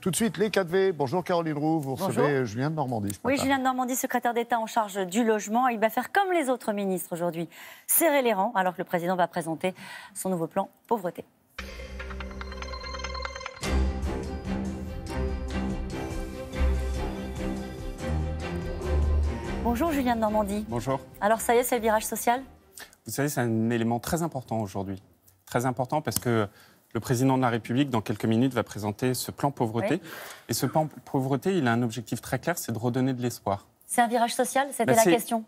Tout de suite, les 4V. Bonjour Caroline Roux, vous recevez Julien de Normandie. Oui, Julien de Normandie, secrétaire d'État en charge du logement. Il va faire comme les autres ministres aujourd'hui, serrer les rangs, alors que le président va présenter son nouveau plan pauvreté. Bonjour Julien de Normandie. Bonjour. Alors ça y est, c'est le virage social ? Vous savez, c'est un élément très important aujourd'hui. Très important parce que le président de la République, dans quelques minutes, va présenter ce plan pauvreté. Oui. Et ce plan pauvreté, il a un objectif très clair, c'est de redonner de l'espoir. C'est un virage social ? C'était la question.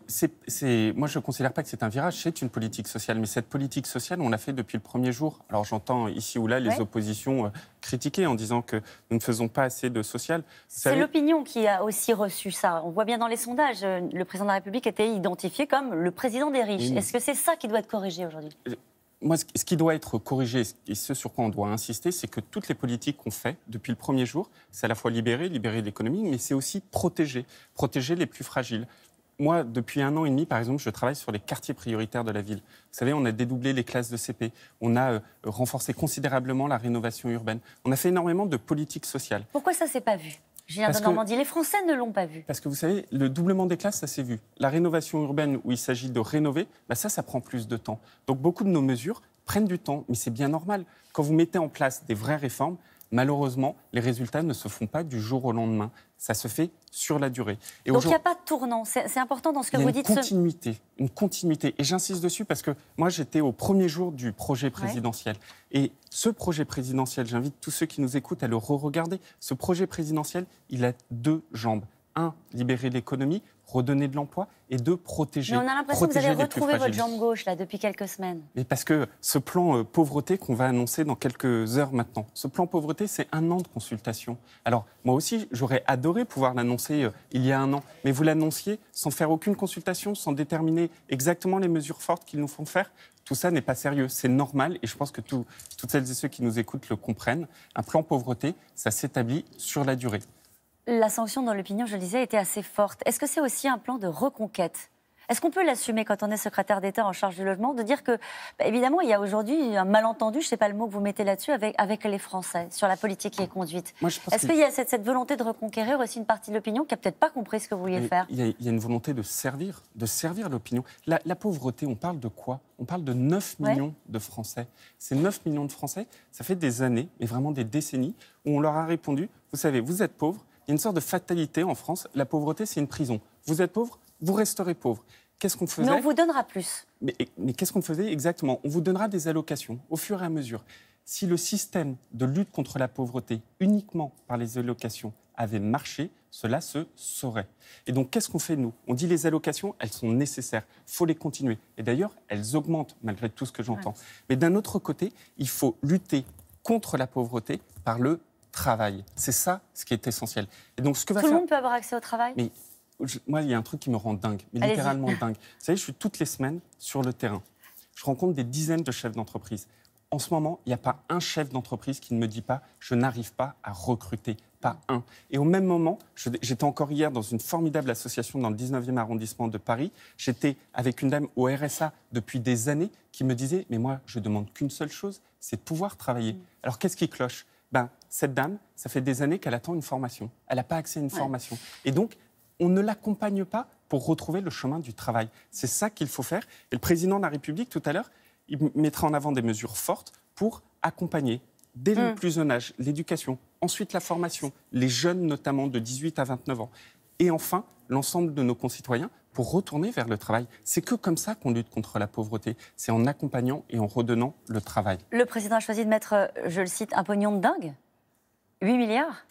Moi, je ne considère pas que c'est un virage, c'est une politique sociale. Mais cette politique sociale, on l'a fait depuis le premier jour. Alors j'entends ici ou là les oppositions critiquer en disant que nous ne faisons pas assez de social. C'est l'opinion qui a aussi reçu ça. On voit bien dans les sondages, le président de la République était identifié comme le président des riches. Oui. Est-ce que c'est ça qui doit être corrigé aujourd'hui ? Moi, ce qui doit être corrigé, et ce sur quoi on doit insister, c'est que toutes les politiques qu'on fait depuis le premier jour, c'est à la fois libérer l'économie, mais c'est aussi protéger les plus fragiles. Moi, depuis 1 an et demi, par exemple, je travaille sur les quartiers prioritaires de la ville. Vous savez, on a dédoublé les classes de CP, on a renforcé considérablement la rénovation urbaine, on a fait énormément de politiques sociales. Pourquoi ça ne s'est pas vu ? Julien de Normandie, les Français ne l'ont pas vu. Parce que vous savez, le doublement des classes, ça s'est vu. La rénovation urbaine, où il s'agit de rénover, ça prend plus de temps. Donc beaucoup de nos mesures prennent du temps, mais c'est bien normal. Quand vous mettez en place des vraies réformes, malheureusement, les résultats ne se font pas du jour au lendemain. Ça se fait sur la durée. Et donc il n'y a pas de tournant. C'est important dans ce que vous dites. Une continuité. Et j'insiste dessus parce que moi, j'étais au premier jour du projet présidentiel. Ouais. Et ce projet présidentiel, j'invite tous ceux qui nous écoutent à le re-regarder. Ce projet présidentiel, il a 2 jambes. 1, libérer l'économie, redonner de l'emploi, et 2, protéger. Mais on a l'impression que vous avez retrouvé votre jambe gauche là, depuis quelques semaines. Et parce que ce plan pauvreté qu'on va annoncer dans quelques heures maintenant, ce plan pauvreté, c'est 1 an de consultation. Alors, moi aussi, j'aurais adoré pouvoir l'annoncer il y a 1 an, mais vous l'annonciez sans faire aucune consultation, sans déterminer exactement les mesures fortes qu'ils nous font faire. Tout ça n'est pas sérieux, c'est normal, et je pense que toutes celles et ceux qui nous écoutent le comprennent. Un plan pauvreté, ça s'établit sur la durée. La sanction dans l'opinion, je le disais, était assez forte. Est-ce que c'est aussi un plan de reconquête ? Est-ce qu'on peut l'assumer quand on est secrétaire d'État en charge du logement, de dire que, évidemment, il y a aujourd'hui un malentendu, je ne sais pas le mot que vous mettez là-dessus, avec les Français, sur la politique qui est conduite. Est-ce qu'il y a cette volonté de reconquérir aussi une partie de l'opinion qui n'a peut-être pas compris ce que vous vouliez faire ? Il y a une volonté de servir l'opinion. La pauvreté, on parle de quoi ? On parle de 9 millions de Français. Ces 9 millions de Français, ça fait des années, et vraiment des décennies, où on leur a répondu, vous savez, vous êtes pauvres. Il y a une sorte de fatalité en France. La pauvreté, c'est une prison. Vous êtes pauvre, vous resterez pauvre. Qu'est-ce qu'on faisait ? Mais on vous donnera plus. Mais qu'est-ce qu'on faisait exactement ? On vous donnera des allocations au fur et à mesure. Si le système de lutte contre la pauvreté, uniquement par les allocations, avait marché, cela se saurait. Et donc, qu'est-ce qu'on fait, nous ? On dit les allocations, elles sont nécessaires. Il faut les continuer. Et d'ailleurs, elles augmentent, malgré tout ce que j'entends. Ouais. Mais d'un autre côté, il faut lutter contre la pauvreté par le travail. C'est ça ce qui est essentiel. Et donc, tout le monde peut avoir accès au travail ? Mais moi, il y a un truc qui me rend dingue, mais littéralement dingue. Vous savez, je suis toutes les semaines sur le terrain. Je rencontre des dizaines de chefs d'entreprise. En ce moment, il n'y a pas un chef d'entreprise qui ne me dit pas « je n'arrive pas à recruter ». Pas un. Et au même moment, j'étais encore hier dans une formidable association dans le 19e arrondissement de Paris. J'étais avec une dame au RSA depuis des années qui me disait « mais moi, je ne demande qu'une seule chose, c'est de pouvoir travailler ». Alors, qu'est-ce qui cloche ? Cette dame, ça fait des années qu'elle attend une formation. Elle n'a pas accès à une formation. Et donc, on ne l'accompagne pas pour retrouver le chemin du travail. C'est ça qu'il faut faire. Et le président de la République, tout à l'heure, il mettra en avant des mesures fortes pour accompagner, dès le plus jeune âge, l'éducation, ensuite la formation, les jeunes notamment de 18 à 29 ans. Et enfin, l'ensemble de nos concitoyens pour retourner vers le travail. C'est que comme ça qu'on lutte contre la pauvreté. C'est en accompagnant et en redonnant le travail. Le président a choisi de mettre, je le cite, un pognon de dingue ? 8 milliards ?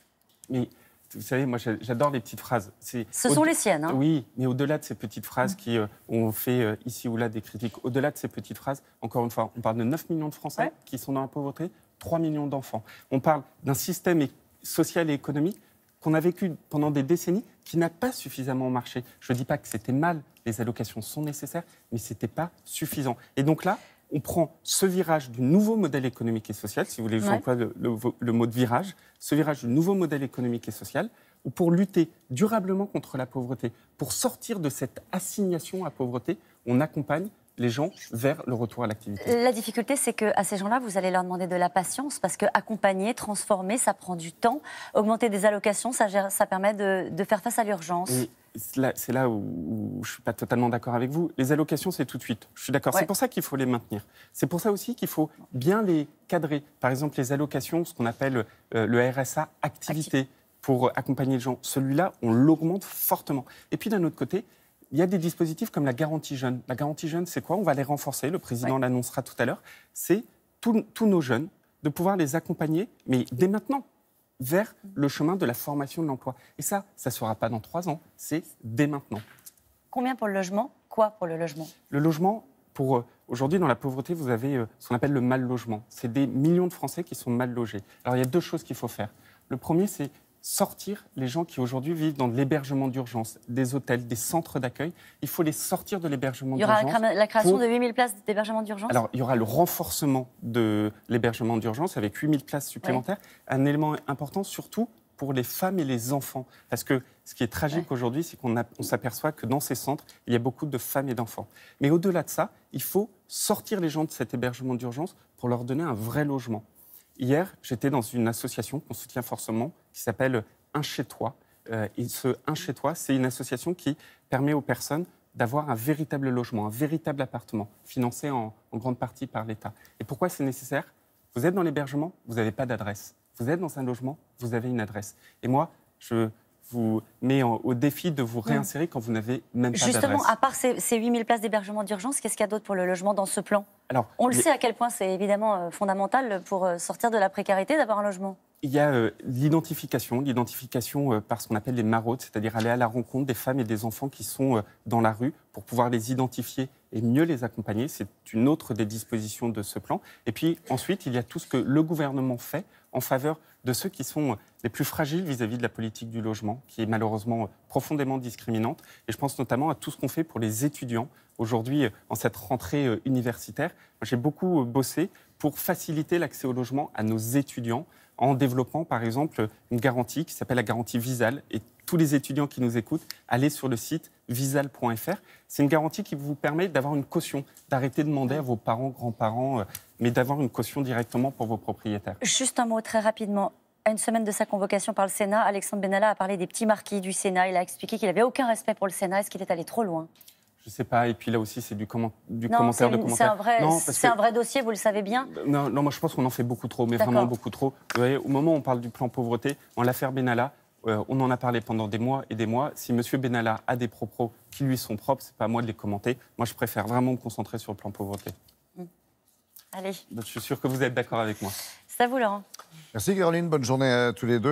Mais vous savez, moi j'adore les petites phrases. Ce sont les siennes. Hein. Oui, mais au-delà de ces petites phrases qui ont fait ici ou là des critiques, au-delà de ces petites phrases, encore une fois, on parle de 9 millions de Français qui sont dans la pauvreté, 3 millions d'enfants. On parle d'un système social et économique qu'on a vécu pendant des décennies, qui n'a pas suffisamment marché. Je ne dis pas que c'était mal, les allocations sont nécessaires, mais ce n'était pas suffisant. Et donc là, on prend ce virage du nouveau modèle économique et social, si vous voulez, j'emploie le mot de virage, ce virage du nouveau modèle économique et social, où pour lutter durablement contre la pauvreté, pour sortir de cette assignation à pauvreté, on accompagne les gens vers le retour à l'activité. La difficulté, c'est qu'à ces gens-là, vous allez leur demander de la patience parce qu'accompagner, transformer, ça prend du temps. Augmenter des allocations, ça permet de faire face à l'urgence. C'est là où je ne suis pas totalement d'accord avec vous. Les allocations, c'est tout de suite. Je suis d'accord. Ouais. C'est pour ça qu'il faut les maintenir. C'est pour ça aussi qu'il faut bien les cadrer. Par exemple, les allocations, ce qu'on appelle le RSA activité, pour accompagner les gens. Celui-là, on l'augmente fortement. Et puis d'un autre côté, il y a des dispositifs comme la garantie jeune. La garantie jeune, c'est quoi? On va les renforcer. Le président l'annoncera tout à l'heure. C'est tous nos jeunes, de pouvoir les accompagner, mais dès maintenant, vers le chemin de la formation de l'emploi. Et ça ne sera pas dans 3 ans, c'est dès maintenant. Combien pour le logement? Quoi pour le logement? Le logement, aujourd'hui, dans la pauvreté, vous avez ce qu'on appelle le mal logement. C'est des millions de Français qui sont mal logés. Alors, il y a 2 choses qu'il faut faire. Le premier, c'est sortir les gens qui aujourd'hui vivent dans de l'hébergement d'urgence, des hôtels, des centres d'accueil. Il faut les sortir de l'hébergement d'urgence. Il y aura la création de 8000 places d'hébergement d'urgence? Alors, il y aura le renforcement de l'hébergement d'urgence avec 8000 places supplémentaires. Un élément important, surtout pour les femmes et les enfants. Parce que ce qui est tragique aujourd'hui, c'est qu'on s'aperçoit que dans ces centres, il y a beaucoup de femmes et d'enfants. Mais au-delà de ça, il faut sortir les gens de cet hébergement d'urgence pour leur donner un vrai logement. Hier, j'étais dans une association qu'on soutient fortement, qui s'appelle Un Chez Toi. Et ce Un Chez Toi, c'est une association qui permet aux personnes d'avoir un véritable logement, un véritable appartement, financé en grande partie par l'État. Et pourquoi c'est nécessaire? Vous êtes dans l'hébergement, vous n'avez pas d'adresse. Vous êtes dans un logement, vous avez une adresse. Et moi, je vous mets au défi de vous réinsérer quand vous n'avez même pas d'adresse. Justement, à part ces 8000 places d'hébergement d'urgence, qu'est-ce qu'il y a d'autre pour le logement dans ce plan? Alors, on le sait à quel point c'est évidemment fondamental pour sortir de la précarité d'avoir un logement. Il y a l'identification par ce qu'on appelle les maraudes, c'est-à-dire aller à la rencontre des femmes et des enfants qui sont dans la rue pour pouvoir les identifier et mieux les accompagner. C'est une autre des dispositions de ce plan. Et puis ensuite, il y a tout ce que le gouvernement fait en faveur de ceux qui sont les plus fragiles vis-à-vis de la politique du logement, qui est malheureusement profondément discriminante. Et je pense notamment à tout ce qu'on fait pour les étudiants. Aujourd'hui, en cette rentrée universitaire, j'ai beaucoup bossé pour faciliter l'accès au logement à nos étudiants, en développant, par exemple, une garantie qui s'appelle la garantie Visal. Et tous les étudiants qui nous écoutent, allez sur le site visal.fr. C'est une garantie qui vous permet d'avoir une caution, d'arrêter de demander à vos parents, grands-parents, mais d'avoir une caution directement pour vos propriétaires. Juste un mot très rapidement. À une semaine de sa convocation par le Sénat, Alexandre Benalla a parlé des petits marquis du Sénat. Il a expliqué qu'il n'avait aucun respect pour le Sénat. Est-ce qu'il est allé trop loin? Je ne sais pas. Et puis là aussi, c'est du commentaire de commentaire. C'est un vrai dossier, vous le savez bien. Non, moi je pense qu'on en fait beaucoup trop, mais vraiment beaucoup trop. Vous voyez, au moment où on parle du plan pauvreté, en l'affaire Benalla, on en a parlé pendant des mois et des mois. Si M. Benalla a des propos qui lui sont propres, ce n'est pas à moi de les commenter. Moi, je préfère vraiment me concentrer sur le plan pauvreté. Allez. Je suis sûr que vous êtes d'accord avec moi. C'est à vous, Laurent. Merci, Caroline. Bonne journée à tous les deux.